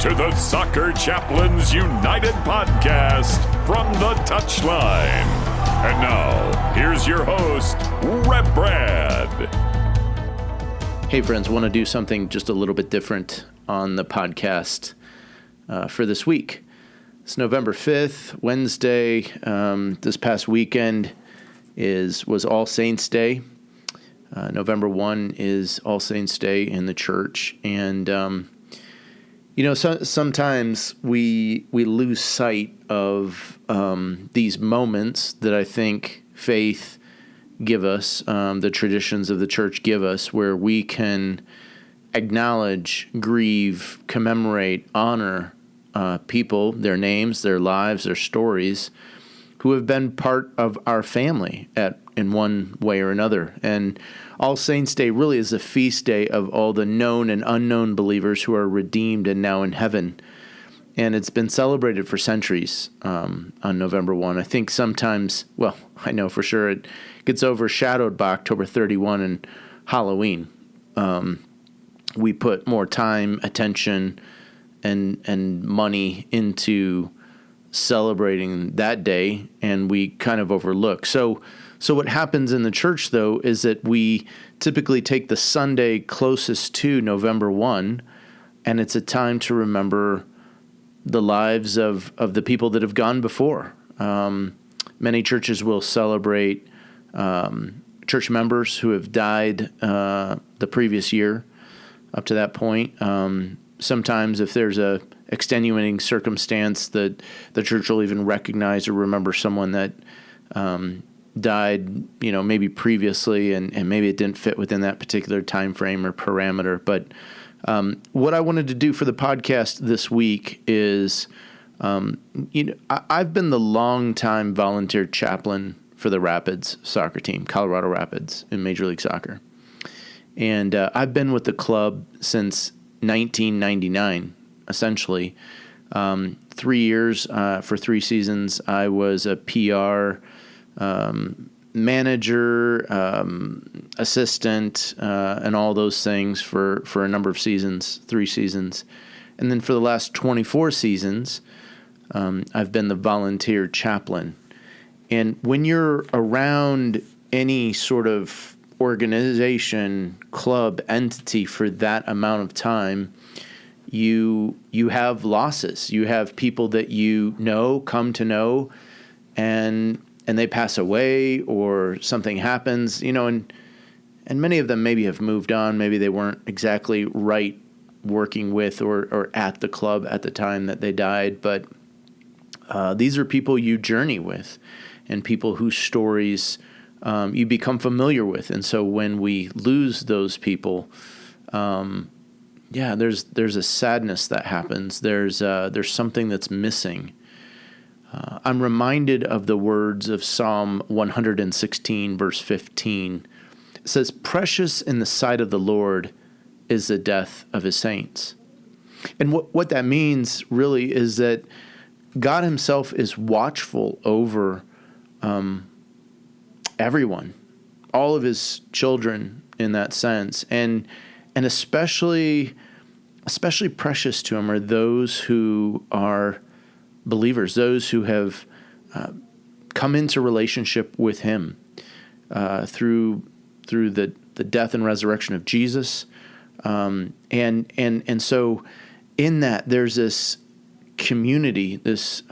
to the Soccer Chaplains United podcast, From the Touchline. And now, here's your host, Rev Brad. Hey friends, want to do something just a little bit different on the podcast for this week. It's November 5th, Wednesday. This past weekend was All Saints Day. November 1 is All Saints Day in the church. And, sometimes we lose sight of these moments that I think faith give us, the traditions of the church give us, where we can acknowledge, grieve, commemorate, honor people, their names, their lives, their stories, who have been part of our family in one way or another. And All Saints Day really is a feast day of all the known and unknown believers who are redeemed and now in heaven. And it's been celebrated for centuries on November 1. I think sometimes, well, I know for sure it gets overshadowed by October 31 and Halloween. We put more time, attention, and money into celebrating that day, and we kind of overlook. So what happens in the church, though, is that we typically take the Sunday closest to November 1, and it's a time to remember the lives of the people that have gone before. Many churches will celebrate church members who have died the previous year up to that point. Sometimes if there's a extenuating circumstance, that the church will even recognize or remember someone that died, maybe previously, and maybe it didn't fit within that particular time frame or parameter. But what I wanted to do for the podcast this week is, I've been the longtime volunteer chaplain for the Rapids soccer team, Colorado Rapids, in Major League Soccer. And I've been with the club since 1999, essentially. 3 years, for 3 seasons, I was a PR manager, assistant, and all those things for a number of seasons, 3 seasons. And then for the last 24 seasons, I've been the volunteer chaplain. And when you're around any sort of organization, club, entity for that amount of time, you have losses. You have people that come to know, and they pass away or something happens, and many of them maybe have moved on. Maybe they weren't exactly right working with or at the club at the time that they died. But these are people you journey with, and people whose stories you become familiar with. And so when we lose those people, there's a sadness that happens. There's something that's missing. I'm reminded of the words of Psalm 116, verse 15. It says, "Precious in the sight of the Lord is the death of his saints." And what that means really is that God himself is watchful over everyone, all of his children in that sense. And especially precious to him are those who are believers, those who have come into relationship with him through the death and resurrection of Jesus. And so in that there's this community, this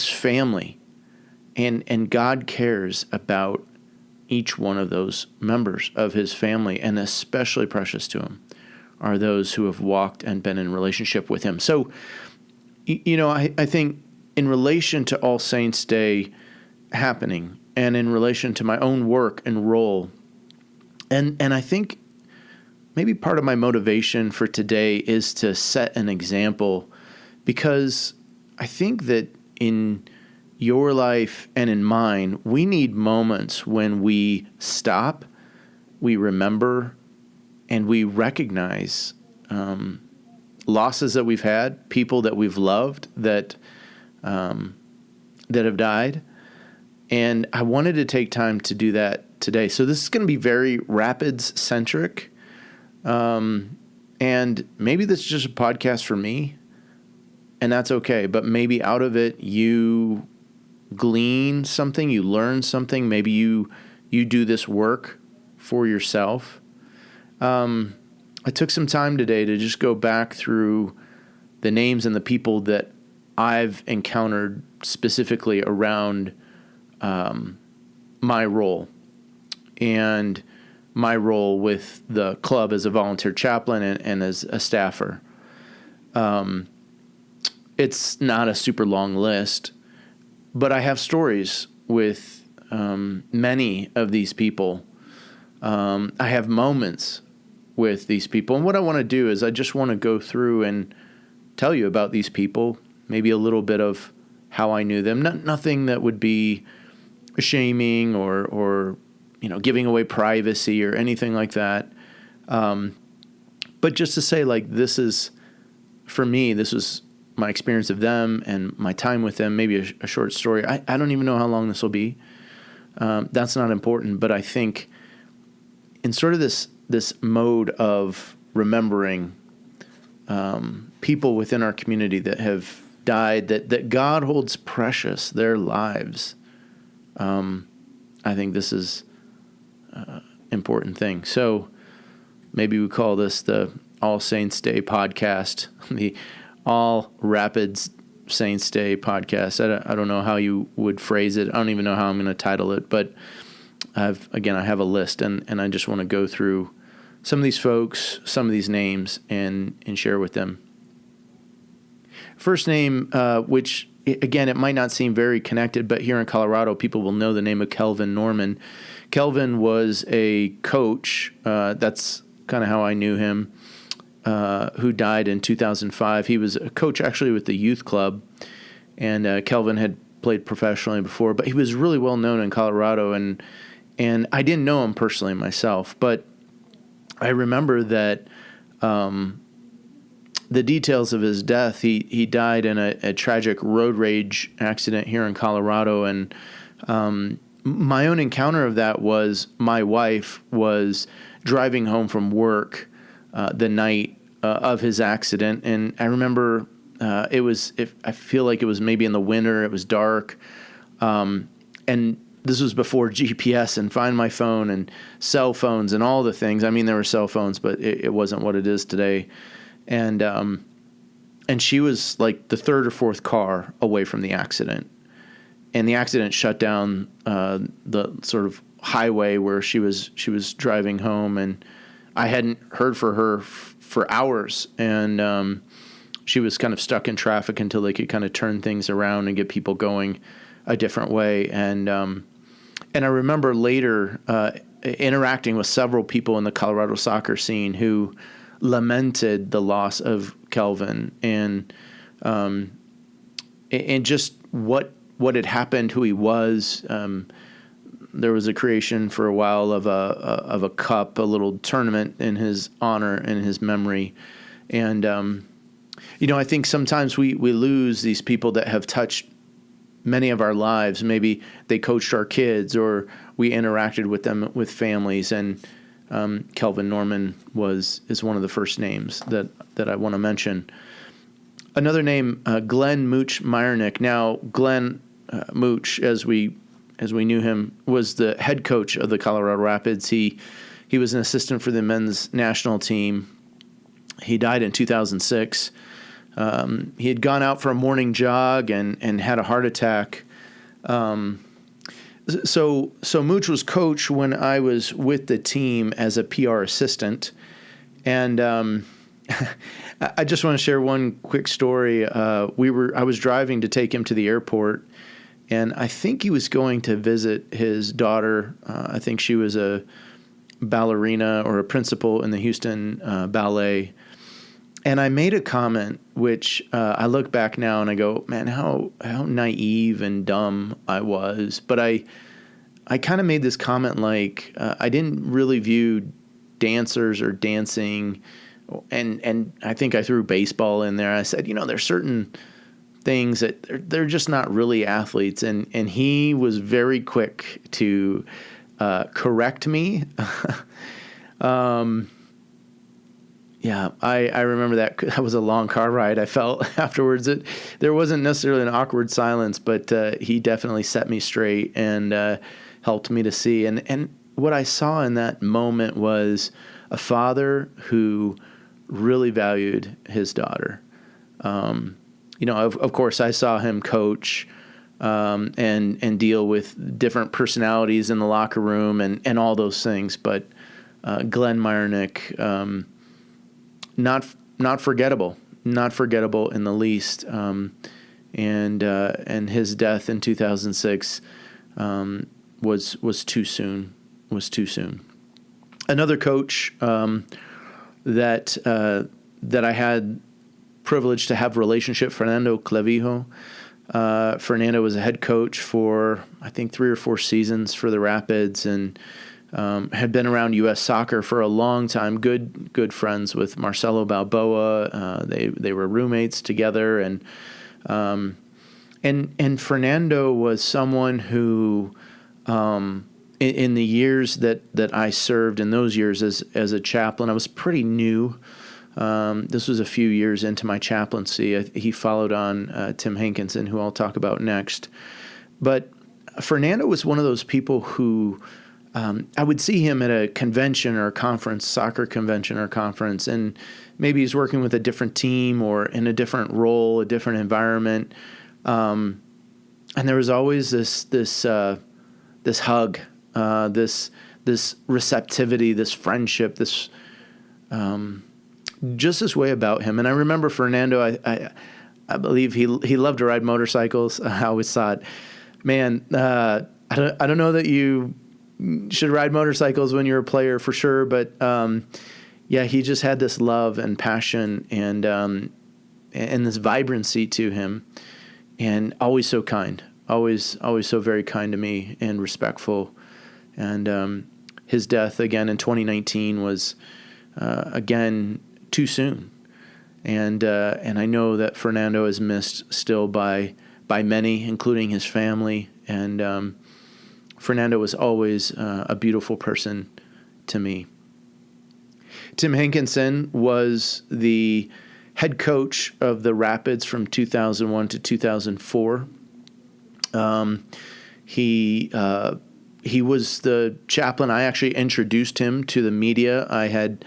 family, and God cares about each one of those members of his family, and especially precious to him are those who have walked and been in relationship with him. So, I think in relation to All Saints Day happening, and in relation to my own work and role, and I think maybe part of my motivation for today is to set an example, because I think that in your life and in mine, we need moments when we stop, we remember, and we recognize losses that we've had, people that we've loved that have died. And I wanted to take time to do that today. So this is going to be very Rapids-centric. And maybe this is just a podcast for me, and that's okay. But maybe out of it, you glean something, you learn something. Maybe you do this work for yourself. I took some time today to just go back through the names and the people that I've encountered specifically around my role and my role with the club as a volunteer chaplain and as a staffer. It's not a super long list, but I have stories with many of these people. I have moments with these people. And what I want to do is I just want to go through and tell you about these people, maybe a little bit of how I knew them. Nothing that would be shaming or giving away privacy or anything like that. But just to say, like, this is, for me, this was my experience of them and my time with them, maybe a short story. I don't even know how long this will be. That's not important, but I think in sort of this mode of remembering people within our community that have died, that God holds precious, their lives, I think this is an important thing. So maybe we call this the All Saints Day podcast, the All Rapids Saints Day podcast. I don't know how you would phrase it. I don't even know how I'm going to title it, but I have a list, and I just want to go through some of these folks, some of these names, and share with them. First name, which, again, it might not seem very connected, but here in Colorado, people will know the name of Kelvin Norman. Kelvin was a coach. That's kind of how I knew him, who died in 2005. He was a coach actually with the youth club, and Kelvin had played professionally before, but he was really well known in Colorado, and I didn't know him personally myself, but I remember that the details of his death, he died in a tragic road rage accident here in Colorado, and my own encounter of that was my wife was driving home from work the night of his accident, and I remember I feel like it was maybe in the winter, it was dark, and this was before GPS and Find My Phone and cell phones and all the things. I mean, there were cell phones, but it wasn't what it is today. And she was like the third or fourth car away from the accident. And the accident shut down the sort of highway where she was driving home. And I hadn't heard from her for hours. And she was kind of stuck in traffic until they could kind of turn things around and get people going a different way. And I remember later interacting with several people in the Colorado soccer scene who lamented the loss of Kelvin and just what had happened, who he was. There was a creation for a while of a cup, a little tournament in his honor and his memory, and I think sometimes we lose these people that have touched many of our lives. Maybe they coached our kids, or we interacted with them with families. And Kelvin Norman is one of the first names that I want to mention. Another name, Glenn Mooch Meyernick. Now, Glenn Mooch, as we knew him, was the head coach of the Colorado Rapids. He was an assistant for the men's national team. He died in 2006. He had gone out for a morning jog and had a heart attack. So Mooch was coach when I was with the team as a PR assistant. And I just want to share one quick story. I was driving to take him to the airport, and I think he was going to visit his daughter. I think she was a ballerina or a principal in the Houston Ballet. And I made a comment, which I look back now and I go, man, how naive and dumb I was. But I kind of made this comment like I didn't really view dancers or dancing, and I think I threw baseball in there. I said, there's certain things that they're just not really athletes. And he was very quick to Yeah, I remember that. That was a long car ride. I felt afterwards there wasn't necessarily an awkward silence, but he definitely set me straight and helped me to see. And what I saw in that moment was a father who really valued his daughter. Of course, I saw him coach and deal with different personalities in the locker room and all those things. But Glenn Meyernick, not forgettable in the least. And his death in 2006 was too soon. Another coach that I had privilege to have relationship, Fernando Clavijo. Fernando was a head coach for, I think, 3 or 4 seasons for the Rapids, and had been around U.S. soccer for a long time. Good friends with Marcelo Balboa. They were roommates together, and Fernando was someone who, in the years that I served, in those years as a chaplain, I was pretty new. This was a few years into my chaplaincy. He followed on Tim Hankinson, who I'll talk about next. But Fernando was one of those people who I would see him at a convention or a conference, soccer convention or conference, and maybe he's working with a different team or in a different role, a different environment. And there was always this hug, this receptivity, this friendship, this just this way about him. And I remember Fernando, I believe he loved to ride motorcycles. I always thought, man, I don't know that you should ride motorcycles when you're a player for sure, but yeah, he just had this love and passion and this vibrancy to him, and always so kind, always so very kind to me and respectful. And his death again in 2019 was again too soon, and I know that Fernando is missed still by many, including his family. And Fernando was always a beautiful person to me. Tim Hankinson was the head coach of the Rapids from 2001 to 2004. He was the chaplain. I actually introduced him to the media. I had,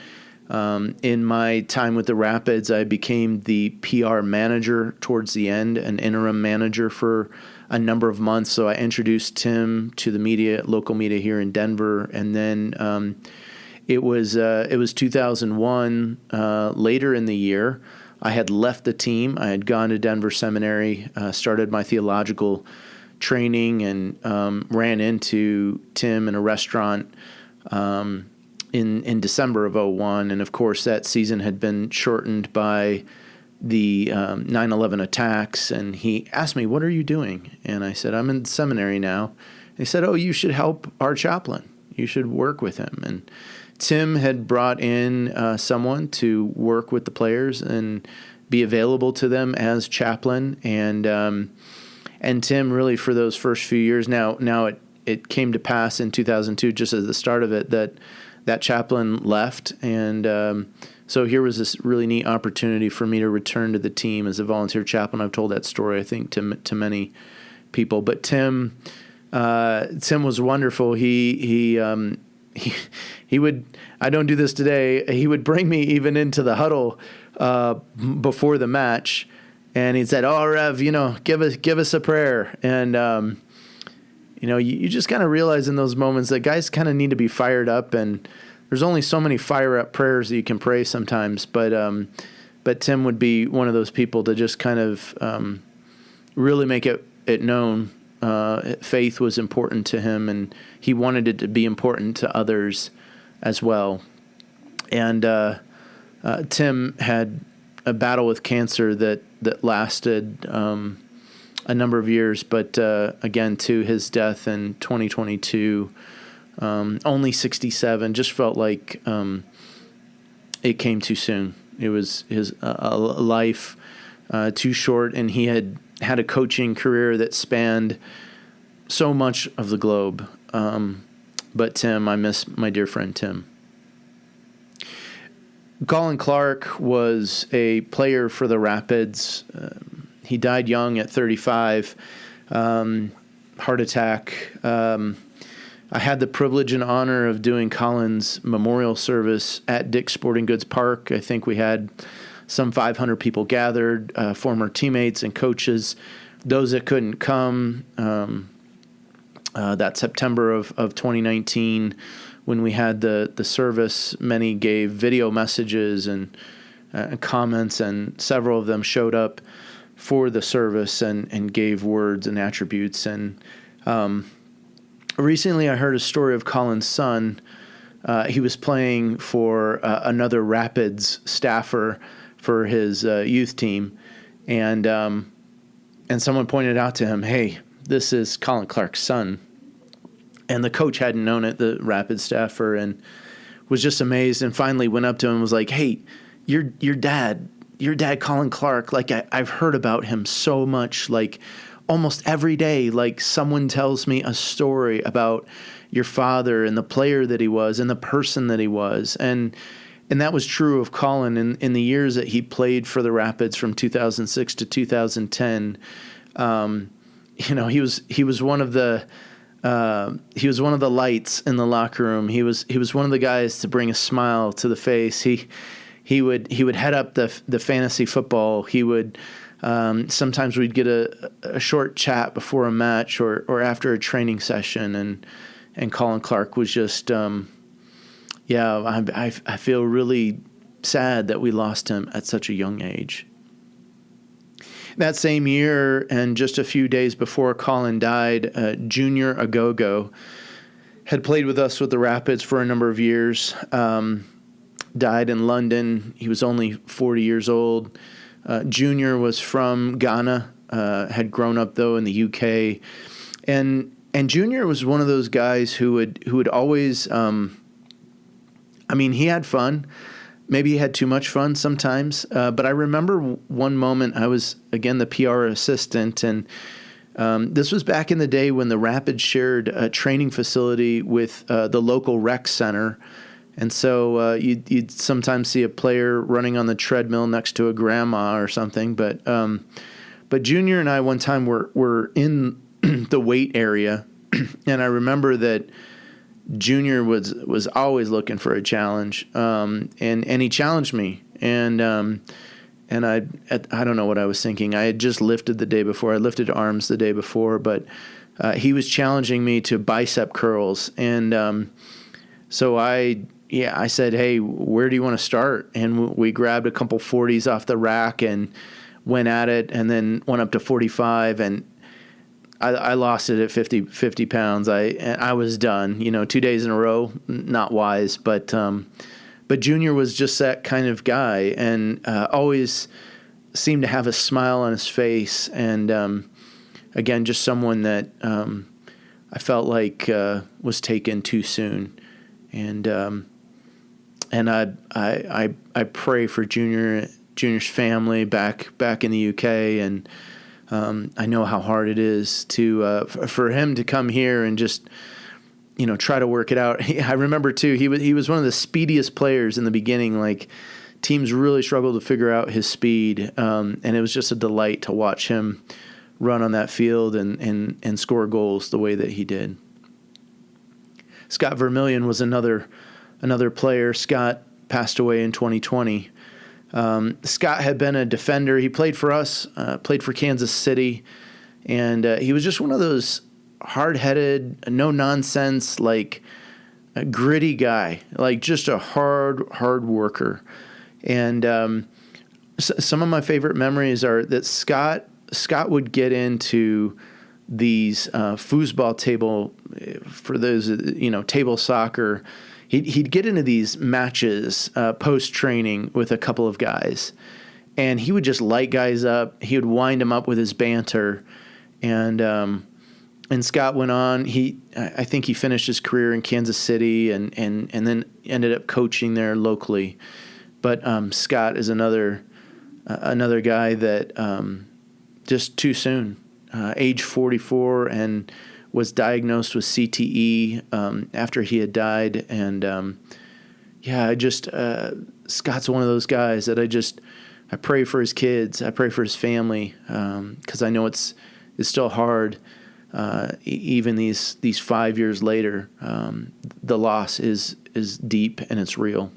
in my time with the Rapids, I became the PR manager towards the end, an interim manager for a number of months. So I introduced Tim to the media, local media here in Denver. And then it was 2001, later in the year. I had left the team. I had gone to Denver Seminary, started my theological training, and ran into Tim in a restaurant in December of 2001. And of course, that season had been shortened by the 9/11 attacks. And he asked me, "What are you doing?" And I said, "I'm in seminary now." And he said, "Oh, you should help our chaplain. You should work with him." And Tim had brought in someone to work with the players and be available to them as chaplain. And Tim really, for those first few years, now it came to pass in 2002, just as the start of it, that chaplain left. And so here was this really neat opportunity for me to return to the team as a volunteer chaplain. I've told that story, I think, to many people. But Tim was wonderful. He would, I don't do this today, he would bring me even into the huddle before the match, and he said, "Oh, Rev, give us a prayer." And you just kind of realize in those moments that guys kind of need to be fired up, and there's only so many fire up prayers that you can pray sometimes. But Tim would be one of those people to just kind of really make it known. Faith was important to him, and he wanted it to be important to others as well. And Tim had a battle with cancer that lasted a number of years, but again, to his death in 2022, only 67, just felt like it came too soon. It was his life too short, and he had a coaching career that spanned so much of the globe. But Tim, I miss my dear friend Tim. Colin Clark was a player for the Rapids. He died young at 35, heart attack. I had the privilege and honor of doing Colin's memorial service at Dick's Sporting Goods Park. I think we had some 500 people gathered, former teammates and coaches. Those that couldn't come, that September of 2019, when we had the service, many gave video messages and comments, and several of them showed up for the service and gave words and attributes. And recently I heard a story of Colin's son. He was playing for another Rapids staffer for his youth team, and someone pointed out to him, "Hey, this is Colin Clark's son." And the coach hadn't known it, the Rapids staffer, and was just amazed, and finally went up to him and was like, "Hey, your dad, Colin Clark, like I've heard about him so much, like almost every day, like someone tells me a story about your father and the player that he was and the person that he was." And that was true of Colin in the years that he played for the Rapids from 2006 to 2010. He was one of the lights in the locker room. He was one of the guys to bring a smile to the face. He would head up the fantasy football. He would sometimes we'd get a short chat before a match or after a training session, and Colin Clark was just I feel really sad that we lost him at such a young age. That same year, and just a few days before Colin died, Junior Agogo had played with us with the Rapids for a number of years, died in London. He was only 40 years old. Junior was from Ghana, had grown up, though, in the UK. And Junior was one of those guys who would always, he had fun. Maybe he had too much fun sometimes. But I remember one moment I was, again, the PR assistant, and this was back in the day when the Rapids shared a training facility with the local rec center. And so you'd sometimes see a player running on the treadmill next to a grandma or something. But Junior and I one time were in the weight area, and I remember that Junior was always looking for a challenge, and he challenged me, and I don't know what I was thinking. I had just lifted the day before. I lifted arms the day before, but he was challenging me to bicep curls, and so I said, "Hey, where do you want to start?" And we grabbed a couple 40s off the rack and went at it, and then went up to 45, and I lost it at 50 pounds. I was done. 2 days in a row, not wise. But Junior was just that kind of guy, and always seemed to have a smile on his face. And again, just someone that I felt like was taken too soon. And I pray for Junior's family back in the UK, and I know how hard it is for him to come here and just try to work it out. I remember too, he was one of the speediest players in the beginning. Like, teams really struggled to figure out his speed, and it was just a delight to watch him run on that field and score goals the way that he did. Scott Vermillion was another player. Scott passed away in 2020. Scott had been a defender. He played for us, played for Kansas City, and he was just one of those hard-headed, no-nonsense, like a gritty guy, like just a hard worker. And some of my favorite memories are that Scott would get into these foosball table, for those table soccer. He'd get into these matches post-training with a couple of guys, and he would just light guys up. He would wind them up with his banter, and Scott went on. I think he finished his career in Kansas City, and then ended up coaching there locally. But Scott is another guy that just too soon, age 44, and was diagnosed with CTE after he had died, and I just Scott's one of those guys that I pray for his kids. I pray for his family, because I know it's still hard. Even these 5 years later, the loss is deep and it's real.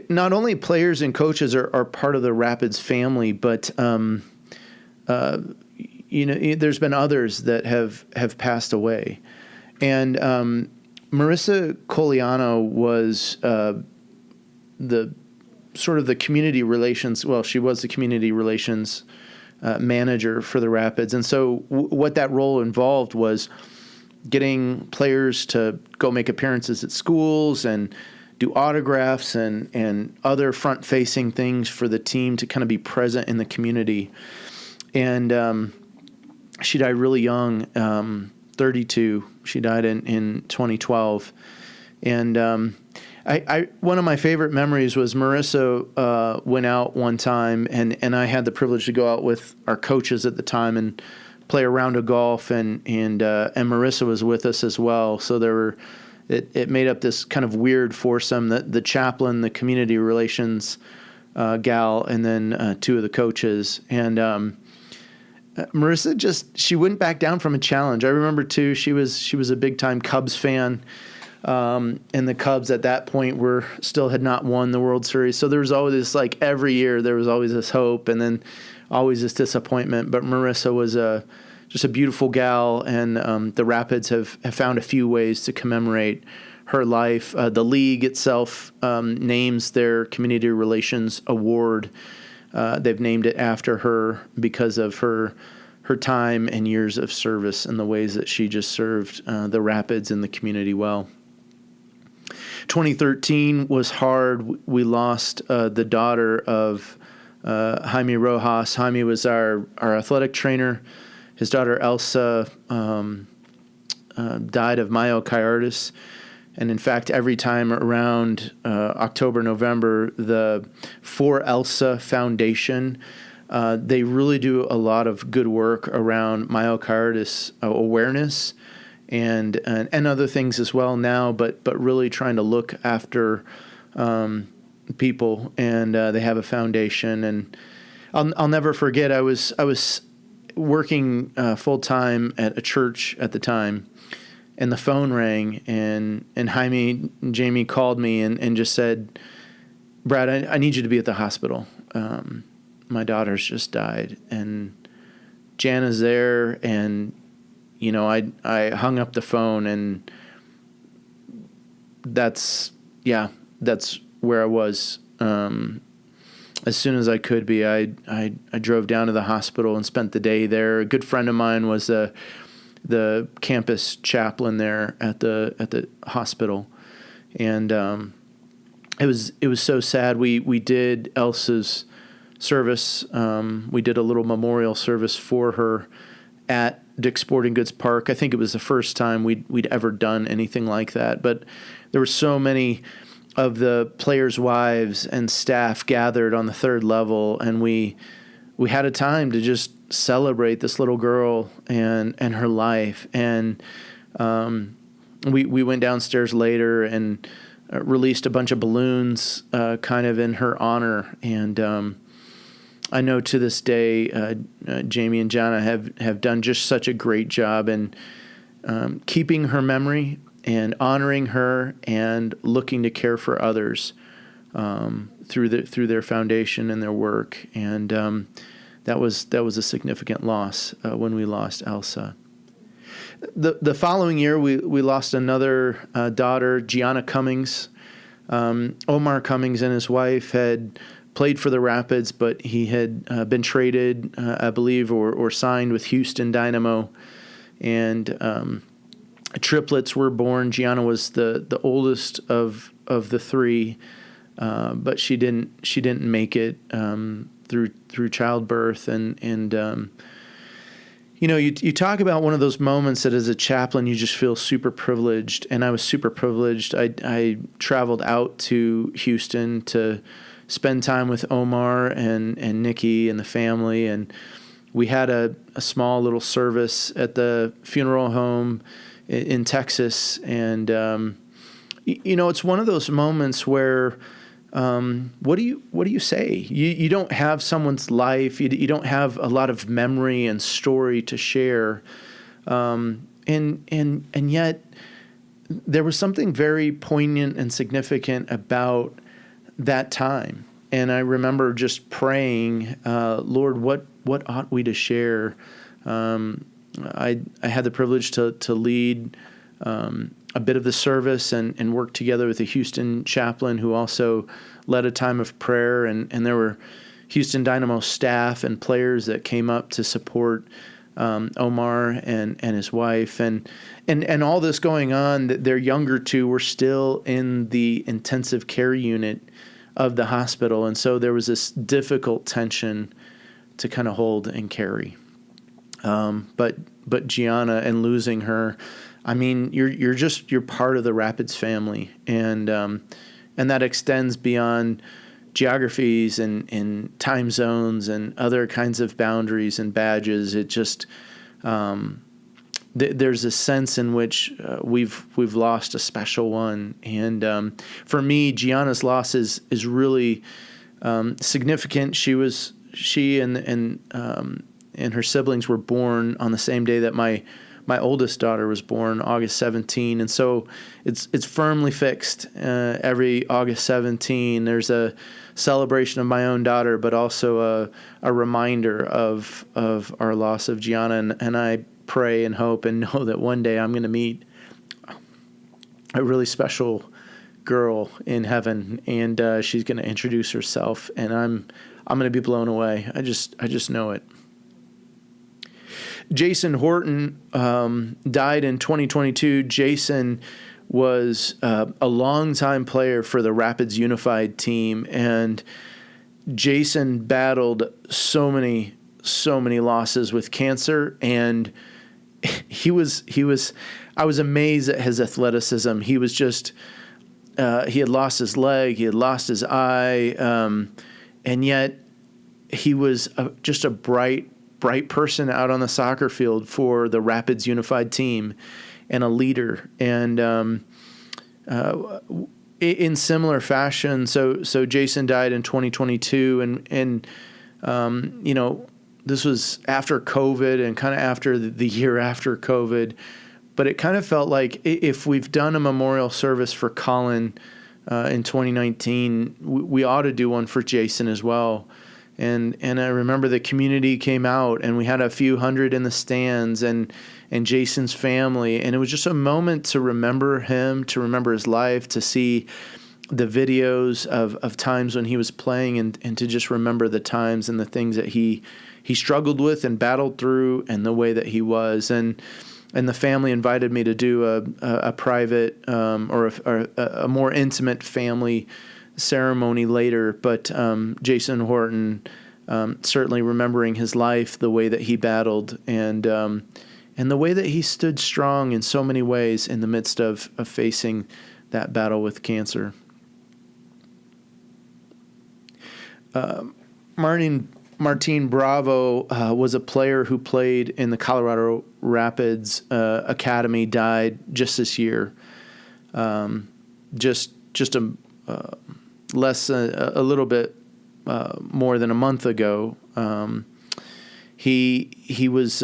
Not only players and coaches are part of the Rapids family, but there's been others that have passed away, and Marissa Coliano was the community relations. Well, she was the community relations manager for the Rapids, and so what that role involved was getting players to go make appearances at schools and do autographs and other front-facing things for the team to kind of be present in the community. And she died really young, 32. She died in 2012. And I one of my favorite memories was Marissa went out one time, and I had the privilege to go out with our coaches at the time and play a round of golf, and Marissa was with us as well. So there were. It made up this kind of weird foursome, the chaplain, the community relations gal, and then two of the coaches. And Marissa she wouldn't back down from a challenge. I remember too, she was a big time Cubs fan, and the Cubs at that point had not won the World Series. So there was always this, like every year there was always this hope, and then always this disappointment. But Marissa was just a beautiful gal, and the Rapids have found a few ways to commemorate her life. The league itself names their Community Relations Award. They've named it after her because of her time and years of service and the ways that she just served the Rapids and the community well. 2013 was hard. We lost the daughter of Jaime Rojas. Jaime was our athletic trainer. His daughter Elsa died of myocarditis, and in fact, every time around October, November, the For Elsa Foundation, they really do a lot of good work around myocarditis awareness and other things as well now, but really trying to look after people, and they have a foundation. And I'll never forget, I was working full-time at a church at the time, and the phone rang, and Jamie called me and just said, "Brad, I need you to be at the hospital. My daughter's just died." And Jana's there, and I hung up the phone, and that's where I was. As soon as I could be, I drove down to the hospital and spent the day there. A good friend of mine was the campus chaplain there at the hospital, and it was so sad. We did Elsa's service. We did a little memorial service for her at Dick's Sporting Goods Park. I think it was the first time we'd ever done anything like that. But there were so many of the players' wives and staff gathered on the third level, and we had a time to just celebrate this little girl and her life. And we went downstairs later and released a bunch of balloons kind of in her honor. And I know to this day, Jamie and Jana have done just such a great job in keeping her memory and honoring her and looking to care for others through their foundation and their work. And that was a significant loss when we lost Elsa. The following year, we lost another daughter, Gianna Cummings. Omar Cummings and his wife had played for the Rapids, but he had been traded, I believe, or signed with Houston Dynamo. And triplets were born. Gianna was the oldest of the three, but she didn't make it through childbirth. And you talk about one of those moments that as a chaplain you just feel super privileged, and I was super privileged. I traveled out to Houston to spend time with Omar and Nikki and the family, and we had a small little service at the funeral home in Texas, and It's one of those moments where, what do you say? You don't have someone's life. You don't have a lot of memory and story to share. And yet there was something very poignant and significant about that time. And I remember just praying, Lord, what ought we to share? I had the privilege to lead a bit of the service and work together with a Houston chaplain who also led a time of prayer. And there were Houston Dynamo staff and players that came up to support Omar and his wife. And all this going on, their younger two were still in the intensive care unit of the hospital. And so there was this difficult tension to kind of hold and carry. But Gianna and losing her, I mean, you're part of the Rapids family, and that extends beyond geographies and time zones and other kinds of boundaries and badges. It just there's a sense in which we've lost a special one, and for me, Gianna's loss is really significant. She and her siblings were born on the same day that my oldest daughter was born, August 17, and so it's firmly fixed. Every August 17, there's a celebration of my own daughter, but also a reminder of our loss of Gianna, and I pray and hope and know that one day I'm going to meet a really special girl in heaven, and she's going to introduce herself, and I'm going to be blown away. I just know it. Jason Horton died in 2022. Jason was a longtime player for the Rapids Unified team, and Jason battled so many losses with cancer, and I was amazed at his athleticism. He was just he had lost his leg, he had lost his eye, and yet he was just a bright person out on the soccer field for the Rapids Unified team and a leader. And in similar fashion, so Jason died in 2022, and this was after COVID and kind of after the year after COVID, but it kind of felt like if we've done a memorial service for Colin in 2019, we ought to do one for Jason as well. And I remember the community came out, and we had a few hundred in the stands, and Jason's family, and it was just a moment to remember him, to remember his life, to see the videos of times when he was playing, and to just remember the times and the things that he struggled with and battled through, and the way that he was. And the family invited me to do a private or a more intimate family ceremony later, but Jason Horton, certainly remembering his life, the way that he battled, and the way that he stood strong in so many ways in the midst of facing that battle with cancer. Martin Bravo was a player who played in the Colorado Rapids Academy, died just this year. Just a little bit more than a month ago. He was.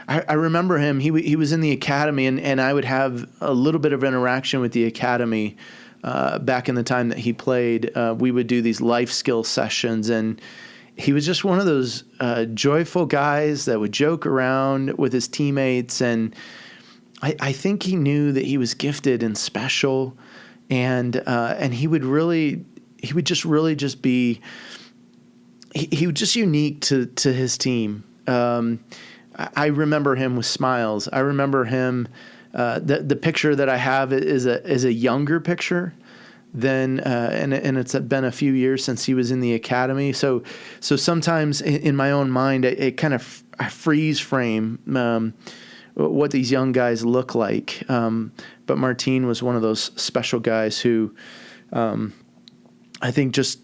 I remember him. He was in the academy, and I would have a little bit of interaction with the academy back in the time that he played. We would do these life skill sessions, and he was just one of those joyful guys that would joke around with his teammates, and I think he knew that he was gifted and special. And he would just be unique to his team. I remember him with smiles. I remember him. The picture that I have is a younger picture than, and it's been a few years since he was in the academy. So sometimes in my own mind, it kind of I freeze frame what these young guys look like. But Martin was one of those special guys who, I think just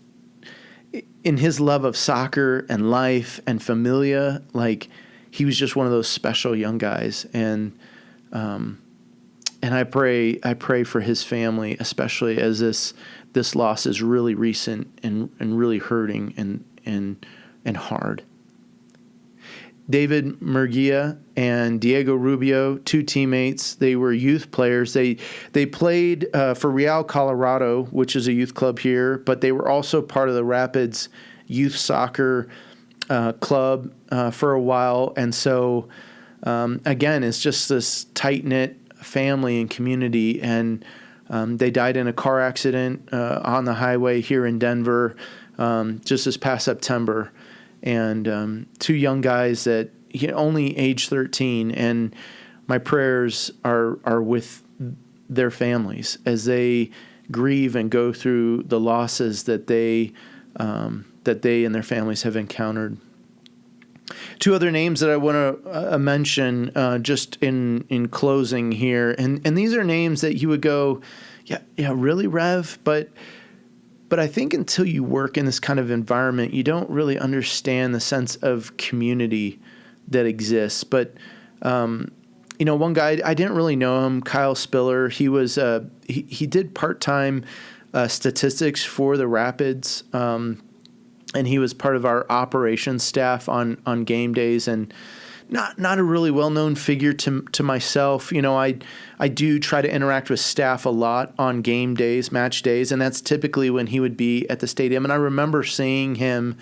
in his love of soccer and life and familia, like he was just one of those special young guys. And I pray for his family, especially as this loss is really recent and really hurting and hard. David Murguia and Diego Rubio, two teammates. They were youth players. They played for Real Colorado, which is a youth club here, but they were also part of the Rapids youth soccer club for a while. And so, again, it's just this tight-knit family and community. And they died in a car accident on the highway here in Denver just this past September. And two young guys that only age 13, and my prayers are with their families as they grieve and go through the losses that they and their families have encountered. Two other names that I want to mention just in closing here, and these are names that you would go, yeah, really, Rev, but I think until you work in this kind of environment, you don't really understand the sense of community that exists. But, one guy, I didn't really know him, Kyle Spiller. He was he did part-time statistics for the Rapids, and he was part of our operations staff on game days, and not a really well-known figure to myself. I do try to interact with staff a lot on game days, match days, and that's typically when he would be at the stadium. And I remember seeing him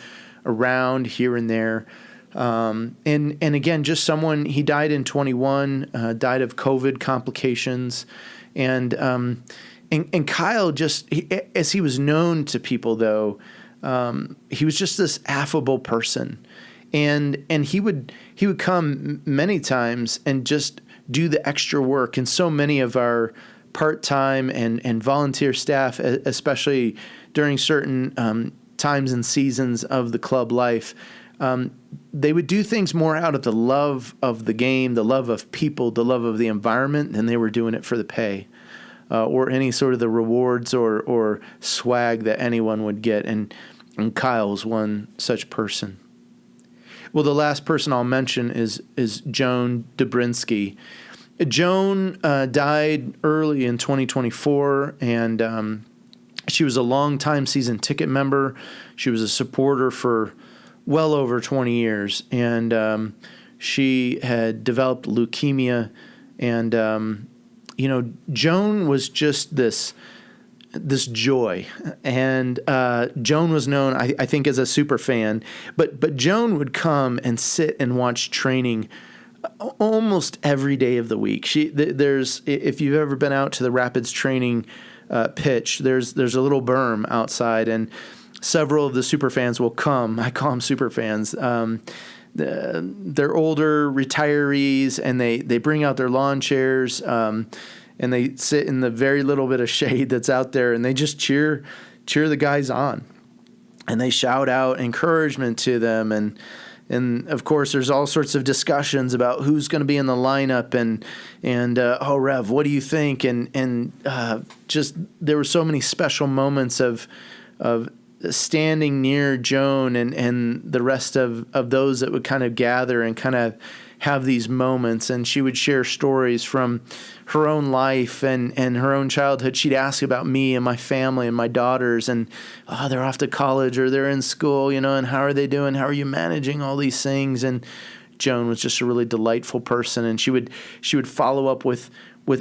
around here and there. And again, just someone, he died in 21, died of COVID complications. And Kyle as he was known to people though, he was just this affable person. And he would come many times and just do the extra work. And so many of our part-time and volunteer staff, especially during certain times and seasons of the club life, they would do things more out of the love of the game, the love of people, the love of the environment, than they were doing it for the pay or any sort of the rewards or swag that anyone would get. And Kyle's one such person. Well, the last person I'll mention is Joan Dobrinsky. Joan died early in 2024, and she was a long-time season ticket member. She was a supporter for well over 20 years, and she had developed leukemia. And, Joan was just this joy. And Joan was known, I think, as a super fan. But Joan would come and sit and watch training almost every day of the week. There's, if you've ever been out to the Rapids training pitch, there's a little berm outside, and several of the super fans will come. I call them super fans. They're older retirees, and they bring out their lawn chairs, and they sit in the very little bit of shade that's out there, and they just cheer the guys on, and they shout out encouragement to them. And of course, there's all sorts of discussions about who's going to be in the lineup, and oh, Rev, what do you think? And just there were so many special moments of standing near Joan and the rest of those that would kind of gather and kind of have these moments. And she would share stories from her own life and her own childhood. She'd ask about me and my family and my daughters, and they're off to college or they're in school, and how are they doing? How are you managing all these things? And Joan was just a really delightful person, and she would follow up with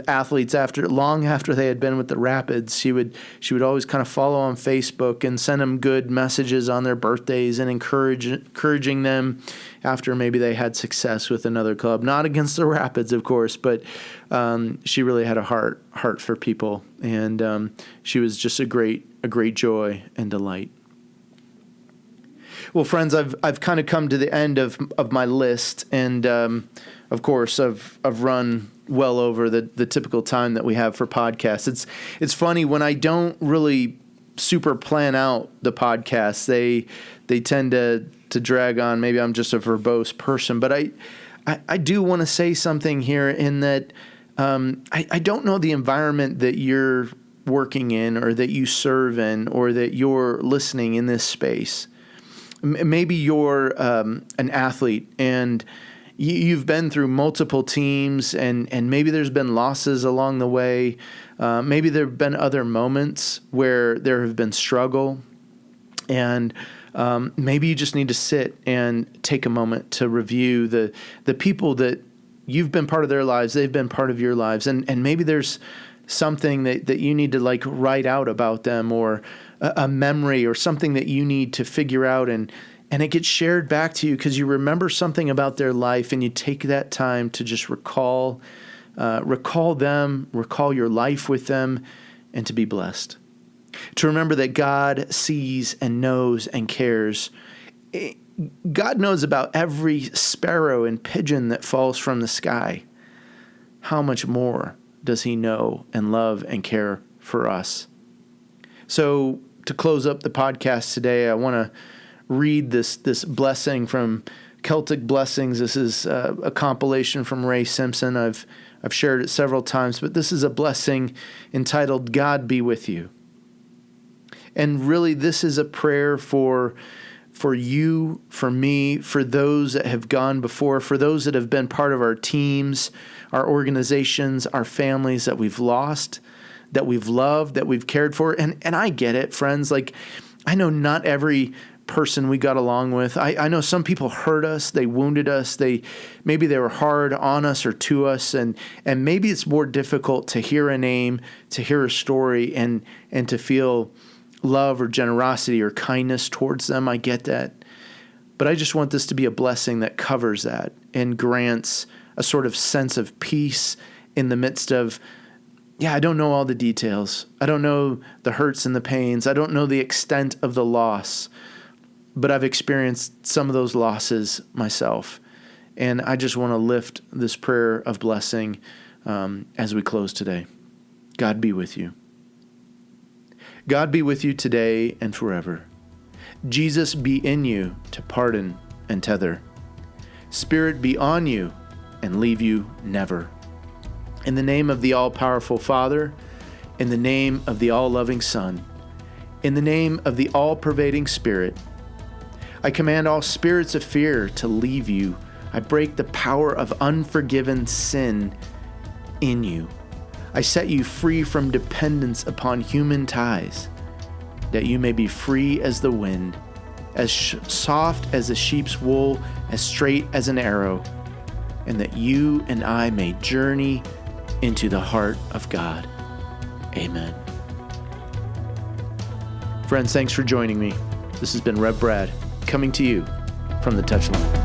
athletes long after they had been with the Rapids. She would always kind of follow on Facebook and send them good messages on their birthdays and encouraging them after maybe they had success with another club. Not against the Rapids, of course, but she really had a heart for people, and she was just a great joy and delight. Well, friends, I've kind of come to the end of my list, and of course I've run well over the typical time that we have for podcasts. It's funny when I don't really super plan out the podcasts, they tend to drag on. Maybe I'm just a verbose person, but I do want to say something here in that I don't know the environment that you're working in or that you serve in or that you're listening in this space. Maybe you're an athlete and you've been through multiple teams, and maybe there's been losses along the way. Maybe there have been other moments where there have been struggle, and maybe you just need to sit and take a moment to review the people that you've been part of their lives, they've been part of your lives, and maybe there's something that you need to like write out about them, or a memory or something that you need to figure out, and it gets shared back to you because you remember something about their life, and you take that time to just recall them, recall your life with them, and to be blessed. To remember that God sees and knows and cares. God knows about every sparrow and pigeon that falls from the sky. How much more does he know and love and care for us? So to close up the podcast today, I want to read this blessing from Celtic Blessings. This is a compilation from Ray Simpson. I've shared it several times, but this is a blessing entitled "God Be With You." And really, this is a prayer for you, for me, for those that have gone before, for those that have been part of our teams, our organizations, our families that we've lost, that we've loved, that we've cared for. And I get it, friends. Like, I know not every person we got along with. I know some people hurt us, they wounded us, maybe they were hard on us or to us, and maybe it's more difficult to hear a name, to hear a story, and to feel love or generosity or kindness towards them. I get that. But I just want this to be a blessing that covers that and grants a sort of sense of peace in the midst of, I don't know all the details. I don't know the hurts and the pains. I don't know the extent of the loss, but I've experienced some of those losses myself. And I just want to lift this prayer of blessing as we close today. God be with you. God be with you today and forever. Jesus be in you to pardon and tether. Spirit be on you and leave you never. In the name of the all-powerful Father, in the name of the all-loving Son, in the name of the all-pervading Spirit, I command all spirits of fear to leave you. I break the power of unforgiven sin in you. I set you free from dependence upon human ties, that you may be free as the wind, as soft as a sheep's wool, as straight as an arrow, and that you and I may journey into the heart of God. Amen. Friends, thanks for joining me. This has been Rev Brad, coming to you from the Touchline.